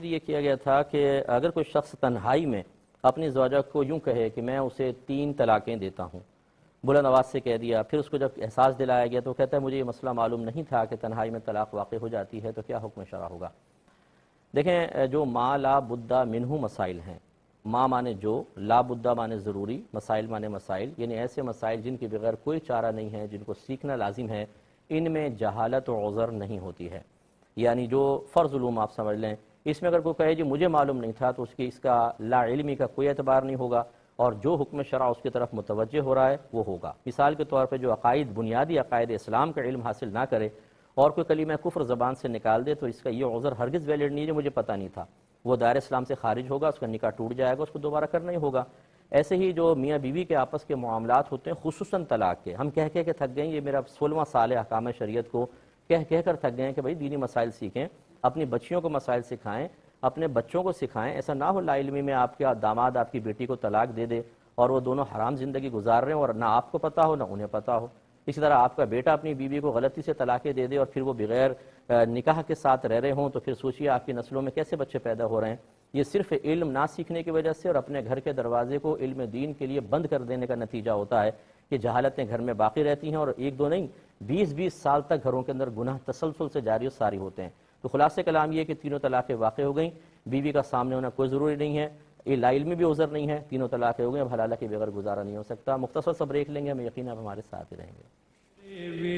تردید یہ کیا گیا تھا کہ اگر کوئی شخص تنہائی میں اپنی زوجہ کو یوں کہے کہ میں اسے 3 طلاقیں دیتا ہوں، بلند آواز سے کہہ دیا، پھر اس کو جب احساس دلایا گیا تو کہتا ہے مجھے یہ مسئلہ معلوم نہیں تھا کہ تنہائی میں طلاق واقع ہو جاتی ہے، تو کیا حکم شرع ہوگا؟ دیکھیں، جو ما لا بدہ منہ مسائل ہیں، ما مانے جو، لا بدہ مانے ضروری، مسائل مانے مسائل، یعنی ایسے مسائل جن کے بغیر کوئی چارہ نہیں ہے، جن کو سیکھنا لازم ہے، ان میں جہالت و عذر نہیں ہوتی ہے۔ یعنی جو فرض علوم آپ سمجھ لیں، اس میں اگر کوئی کہے جی مجھے معلوم نہیں تھا تو اس کا لا علمی کا کوئی اعتبار نہیں ہوگا، اور جو حکم شرع اس کی طرف متوجہ ہو رہا ہے وہ ہوگا۔ مثال کے طور پہ جو عقائد، بنیادی عقائد اسلام کا علم حاصل نہ کرے اور کوئی کلمہ کفر زبان سے نکال دے تو اس کا یہ عذر ہرگز ویلڈ نہیں ہے مجھے پتہ نہیں تھا، وہ دائرہ اسلام سے خارج ہوگا، اس کا نکاح ٹوٹ جائے گا، اس کو دوبارہ کرنا ہی ہوگا۔ ایسے ہی جو میاں بیوی کے آپس کے معاملات ہوتے ہیں، خصوصاً طلاق کے، ہم کہہ کے تھک گئے، یہ میرا 16واں سال ہے احکام شریعت کو کہہ کر تھک گئے ہیں کہ بھائی دینی مسائل سیکھیں، اپنی بچیوں کو مسائل سکھائیں، اپنے بچوں کو سکھائیں، ایسا نہ ہو لا علمی میں آپ کے داماد آپ کی بیٹی کو طلاق دے دے اور وہ دونوں حرام زندگی گزار رہے ہیں اور نہ آپ کو پتہ ہو نہ انہیں پتہ ہو۔ اسی طرح آپ کا بیٹا اپنی بیوی کو غلطی سے طلاقیں دے دے اور پھر وہ بغیر نکاح کے ساتھ رہ رہے ہوں، تو پھر سوچئے آپ کی نسلوں میں کیسے بچے پیدا ہو رہے ہیں۔ یہ صرف علم نہ سیکھنے کی وجہ سے اور اپنے گھر کے دروازے کو علم دین کے لیے بند کر دینے کا نتیجہ ہوتا ہے کہ جہالتیں گھر میں باقی رہتی ہیں اور ایک دو نہیں 20 سال تک گھروں کے اندر گناہ تسلسل سے جاری و ساری ہوتے ہیں۔ تو خلاصہ کلام یہ کہ تینوں طلاقیں واقع ہو گئیں، بیوی کا سامنے ہونا کوئی ضروری نہیں ہے، یہ لا علمی بھی عذر نہیں ہے، تینوں طلاقیں ہو گئیں، اب حلالہ کے بغیر گزارا نہیں ہو سکتا۔ مختصر سا بریک لیں گے، ہمیں یقین ہے آپ ہمارے ساتھ ہی رہیں گے۔